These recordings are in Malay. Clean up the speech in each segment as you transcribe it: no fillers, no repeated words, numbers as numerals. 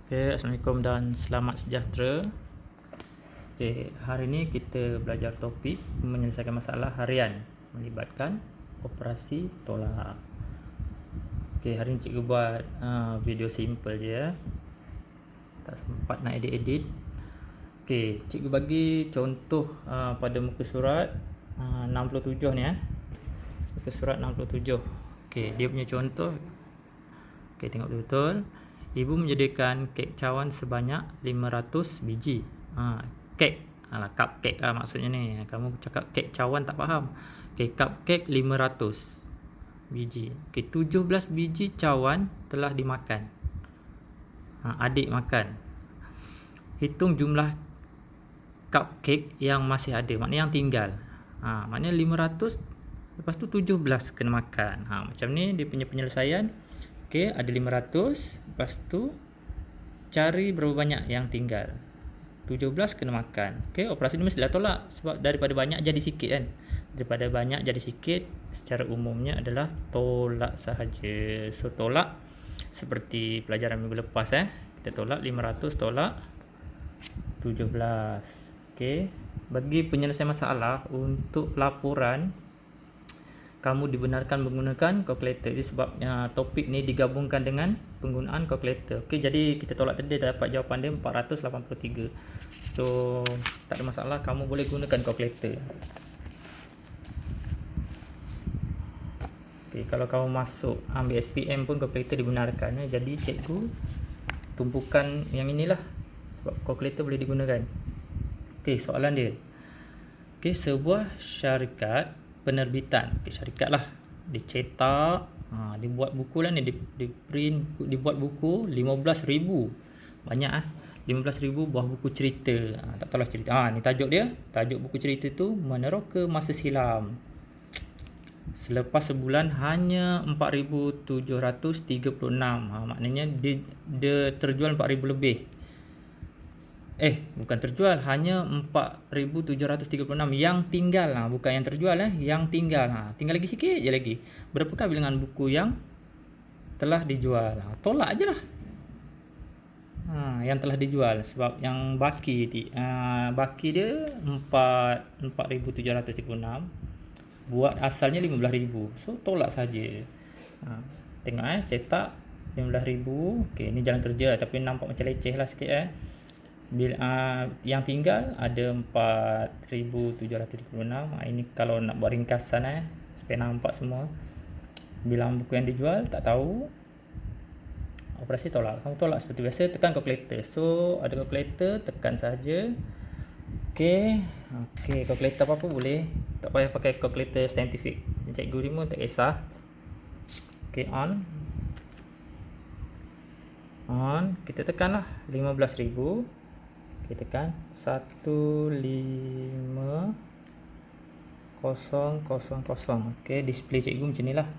Assalamualaikum dan selamat sejahtera. Hari ini kita belajar topik menyelesaikan masalah harian melibatkan operasi tolak. Hari ini cikgu buat video simple je ya. Tak sempat nak edit-edit. Cikgu bagi contoh pada muka surat 67 ni ya. Muka surat 67. Dia punya contoh. Tengok betul-betul. Ibu menyediakan kek cawan sebanyak 500 biji. Kek. Cupcake lah maksudnya ni. Kamu cakap kek cawan tak faham. Cupcake 500 biji. 17 biji cawan telah dimakan. Adik makan. Hitung jumlah cupcake yang masih ada. Maknanya yang tinggal. Maknanya 500. Lepas tu 17 kena makan. Macam ni dia punya penyelesaian. Ada 500. Lepas tu cari berapa banyak yang tinggal. 17 kena makan. Operasi ni mestilah tolak. Sebab daripada banyak jadi sikit kan. Daripada banyak jadi sikit secara umumnya adalah tolak sahaja. So tolak seperti pelajaran minggu lepas kita tolak 500 tolak 17. Bagi penyelesaian masalah untuk pelaporan kamu dibenarkan menggunakan kalkulator. Jadi sebab topik ni digabungkan dengan penggunaan kalkulator. Jadi kita tolak tadi dapat jawapan dia 483. So tak ada masalah, kamu boleh gunakan kalkulator. Kalau kamu masuk ambil SPM pun kalkulator dibenarkan. Jadi cikgu tumpukan yang inilah sebab kalkulator boleh digunakan. Soalan dia. Sebuah syarikat penerbitan, syarikat lah, dicetak, dibuat buku lah ni, dibuat buku 15,000, banyak 15,000 buah buku cerita. Tak tahulah cerita. Ni tajuk dia. Tajuk buku cerita tu Meneroka Masa Silam. Selepas sebulan hanya 4,736. Maknanya dia terjual 4,000 lebih. Bukan terjual, hanya 4,736 yang tinggal bukan yang terjual yang tinggal. Tinggal lagi sikit je lagi. Berapakah bilangan buku yang telah dijual? Tolak aje lah. Yang telah dijual sebab yang baki dia 4,736. Buat asalnya 15,000. So tolak saja. Tengok cetak 15,000. Ni jalan kerja tapi nampak macam leceh lah sikit yang tinggal ada 4,736. Ini kalau nak buat ringkasan supaya nampak semua. Bilangan buku yang dijual tak tahu. Operasi tolak. Kamu tolak seperti biasa, tekan kalkulator. So ada kalkulator, tekan saja. Kalkulator apa-apa boleh. Tak payah pakai kalkulator saintifik. Cikgu remote tak kisah. On. Kita tekanlah 15,000. Kita tekan 15000. Display cikgu macam ni lah.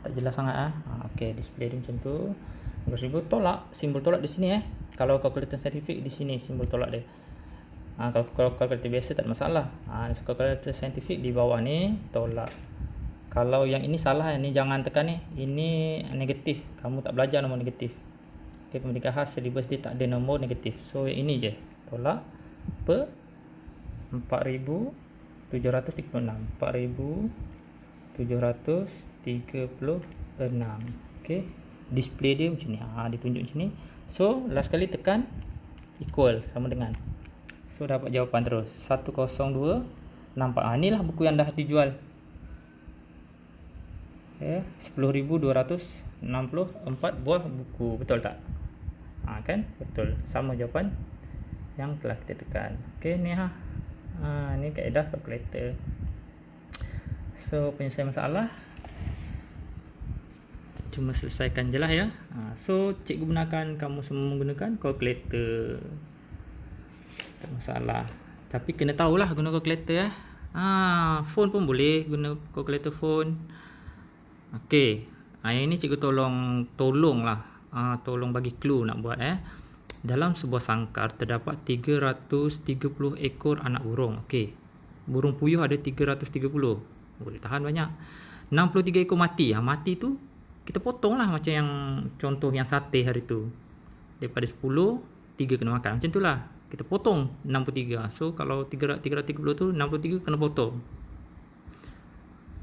Tak jelas sangat display dia macam tu. 15,000 tolak. Simbol tolak di sini Kalau kalkulator saintifik di sini simbol tolak dia. Kalau kalkulator biasa tak ada masalah. Kalkulator saintifik di bawah ni tolak. Kalau yang ini salah, ni jangan tekan ni. Ini negatif. Kamu tak belajar nombor negatif. Pemeringkat khas silibus dia tak ada nombor negatif. So ini je tolak per 4,736. 4,736. Display dia macam ni. Ditunjuk macam ni. So last kali tekan equal, sama dengan. So dapat jawapan terus 102. Nampak inilah buku yang dah dijual. 10,264 buah buku. Betul tak? Kan? Betul. Sama jawapan yang telah kita tekan. Ni ni kaedah kalkulator. So penyelesaian masalah cuma selesaikan je lah ya. So cikgu benarkan kamu semua menggunakan kalkulator. Tak masalah. Tapi kena tahulah guna kalkulator phone pun boleh guna kalkulator phone. Yang ini cikgu tolong bagi clue nak buat Dalam sebuah sangkar terdapat 330 ekor anak burung. Burung puyuh ada 330. Boleh tahan banyak. 63 ekor mati. Mati tu kita potong lah macam yang contoh yang sate hari tu. daripada 10, 3 kena makan. Macam itulah. Kita potong 63. So kalau 330 tu 63 kena potong.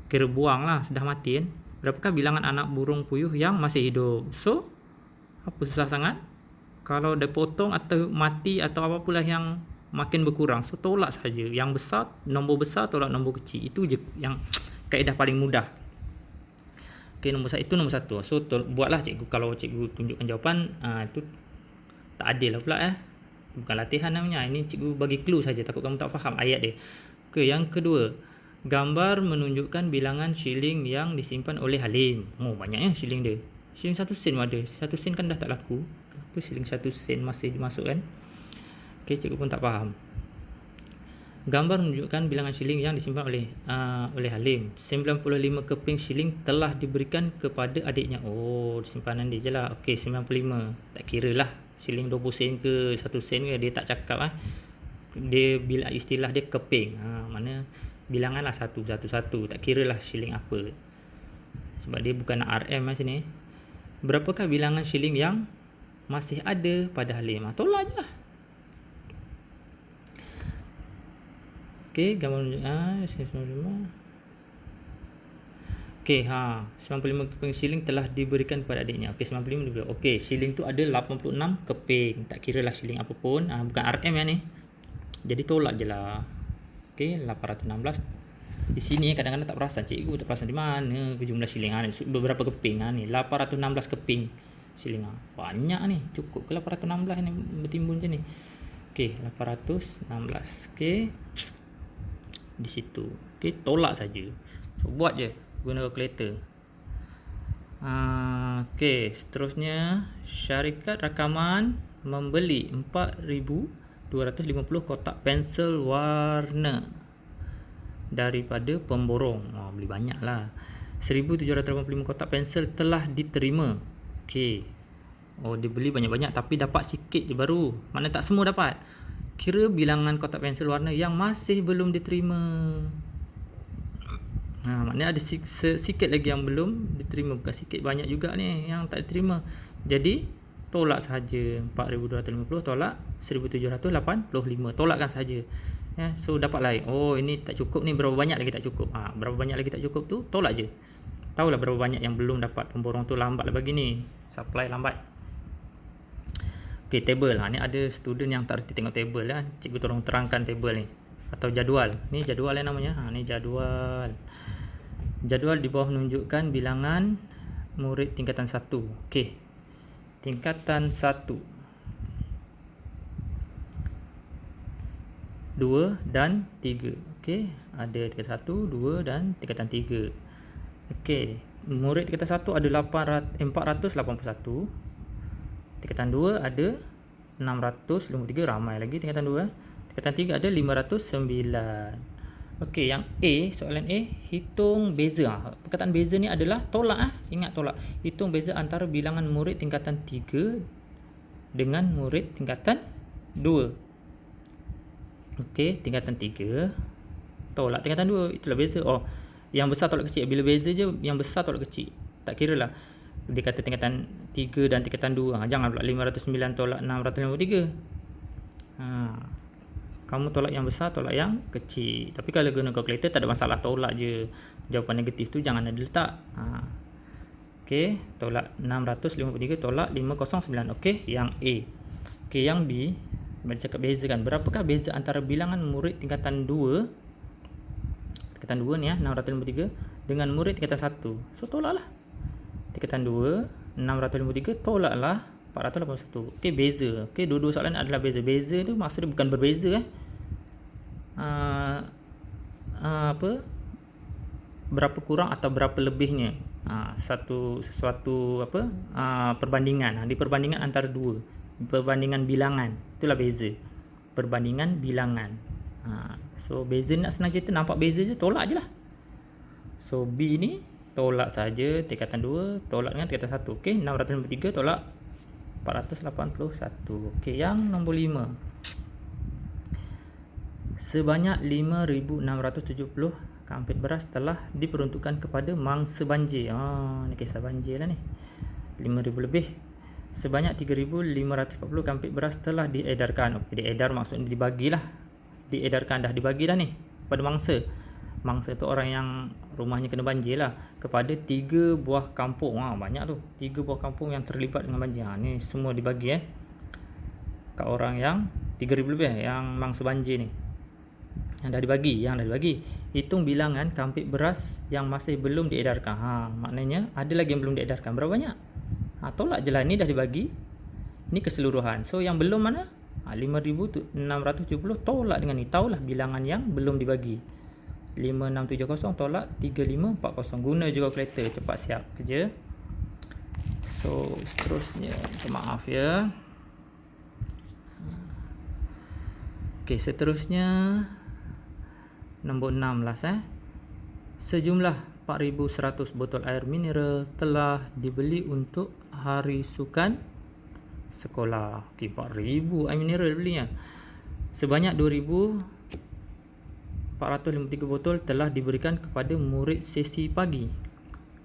Kira buang lah, sudah mati kan. Berapakah bilangan anak burung puyuh yang masih hidup? So apa susah sangat? Kalau dia potong atau mati atau apapulah yang makin berkurang, so tolak saja. Yang besar, nombor besar tolak nombor kecil. Itu je yang kaedah paling mudah. Okey, nombor satu. So buatlah cikgu. Kalau cikgu tunjukkan jawapan, itu tak adil lah pula Bukan latihan namanya. Ini cikgu bagi clue saja, takut kamu tak faham ayat dia. Okey, yang kedua. Gambar menunjukkan bilangan shilling yang disimpan oleh Halim. Banyaknya shilling dia. Shilling 1 sen ada. 1 sen kan dah tak laku. Kenapa shilling 1 sen masih dimasukkan? Okey, cikgu pun tak faham. Gambar menunjukkan bilangan shilling yang disimpan oleh Halim. 95 keping shilling telah diberikan kepada adiknya. Simpanan dia je lah. Okey, 95. Tak kira lah shilling 20 sen ke 1 sen ke, dia tak cakap Dia bila istilah dia keping. Mana bilangan lah satu. Tak kira lah shilling apa. Sebab dia bukan RM sini. Berapakah bilangan shilling yang masih ada pada Halim? Tolak je lah. Okey, gambar menunjukkan 95. Okey, 95 keping shilling telah diberikan kepada adiknya. Okey, 95 diberi. Okey, shilling tu ada 86 keping. Tak kira lah shilling apapun. Bukan RM ni. Jadi tolak je lah. Okey, 816. Di sini kadang-kadang tak perasan, cikgu tak perasan di mana jumlah shilling beberapa keping ni. 816 keping shilling. Banyak ni. Cukup ke 816 ni bertimbun je ni. Okey, 816. Okey. Di situ. Okey, tolak saja. So buat je guna kalkulator. Okey, seterusnya syarikat rakaman membeli 4,250 kotak pensel warna daripada pemborong. Beli banyak lah. 1,785 kotak pensel telah diterima. Okey. Dia beli banyak-banyak tapi dapat sikit je baru. Mana tak semua dapat. Kira bilangan kotak pensel warna yang masih belum diterima. Maknanya ada sikit lagi yang belum diterima. Bukan sikit, banyak juga ni yang tak diterima. Jadi tolak sahaja. 4,250 tolak 1,785. Tolakkan sahaja. So dapat lain. Ini tak cukup ni, berapa banyak lagi tak cukup. Berapa banyak lagi tak cukup tu tolak je. Tahulah berapa banyak yang belum dapat. Pemborong tu lambat lah bagi ni. Supply lambat. Okey, table. Ni ada student yang tak reti tengok table lah. Cikgu tolong terangkan table ni. Atau jadual. Ni jadual yang namanya. Ni jadual. Jadual di bawah menunjukkan bilangan murid tingkatan 1. Okey. Tingkatan 1. 2 dan 3. Okey, ada tingkatan 1, 2 dan tingkatan 3. Okey, murid tingkatan 1 ada 481. Tingkatan 2 ada 653, ramai lagi tingkatan 2. Tingkatan 3 ada 509. Okey, yang A, soalan A, hitung beza. Perkataan beza ni adalah tolak Ingat tolak. Hitung beza antara bilangan murid tingkatan 3 dengan murid tingkatan 2. Okey, tingkatan 3 tolak tingkatan 2, itulah beza. Yang besar tolak kecil. Bila beza je, yang besar tolak kecil. Tak kira lah dia kata tingkatan 3 dan tingkatan 2. Jangan pula 509 tolak 653. Kamu tolak yang besar, tolak yang kecil. Tapi kalau guna kalkulator tak ada masalah, tolak je. Jawapan negatif tu jangan ada letak. Okey, tolak 653 tolak 509. Okey, yang A. Okey, yang B, mari cakap bezakan. Berapakah beza antara bilangan murid tingkatan 2 ni 653 dengan murid tingkatan 1? So tolaklah. Tingkatan 2 653 tolaklah 481. Okey, beza. Okey, dua-dua soalan adalah beza. Beza tu maksudnya bukan berbeza berapa kurang atau berapa lebihnya. Sesuatu perbandingan. Di perbandingan antara dua. Perbandingan bilangan. Itulah beza. Perbandingan bilangan. So beza nak senang cerita, nampak beza je, tolak je lah. So B ni tolak saja tingkatan 2 tolak dengan tingkatan 1. Okey, 653 tolak 481. Okey, yang nombor 5. Sebanyak 5,670 kampit beras telah diperuntukkan kepada mangsa banjir. Ni kisah banjir lah ni. 5,000 lebih. Sebanyak 3.540 kampik beras telah diedarkan. Diedar maksudnya dibagilah. Diedarkan, dah dibagi dah ni pada mangsa. Mangsa tu orang yang rumahnya kena banjir lah, kepada 3 buah kampung. Banyak tu, 3 buah kampung yang terlibat dengan banjir. Ni semua dibagi kat orang yang 3,000 lebih yang mangsa banjir ni. Yang dah dibagi. Hitung bilangan kampik beras yang masih belum diedarkan. Maknanya ada lagi yang belum diedarkan. Berapa banyak? Tolak je lah, ni dah dibagi. Ni keseluruhan. So yang belum mana? 5,670 tolak dengan ni. Taulah bilangan yang belum dibagi. 5670 tolak 3540. Guna juga kalkulator, cepat siap kerja. So seterusnya, maaf ya. Okey, seterusnya nombor 6 last. Sejumlah 4,100 botol air mineral telah dibeli untuk hari sukan sekolah. Okey, 4,000 air mineral belinya. Sebanyak 2,453 botol telah diberikan kepada murid sesi pagi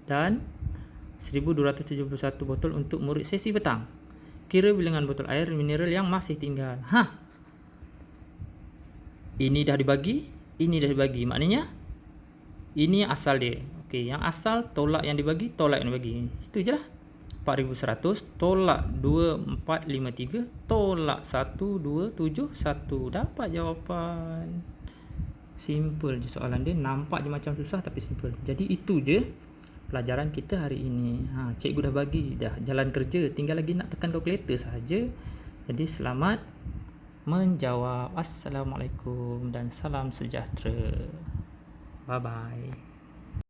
dan 1,271 botol untuk murid sesi petang. Kira bilangan botol air mineral yang masih tinggal. Ini dah dibagi, ini dah dibagi. Maknanya ini asal dia. Okey, yang asal tolak yang dibagi, tolak yang dibagi. Situ je lah. 4,100 tolak 2,453 tolak 1,271. Dapat jawapan. Simple je soalan dia. Nampak je macam susah tapi simple. Jadi itu je pelajaran kita hari ini. Cikgu dah bagi dah jalan kerja, tinggal lagi nak tekan kalkulator saja. Jadi selamat menjawab. Assalamualaikum dan salam sejahtera. Bye bye.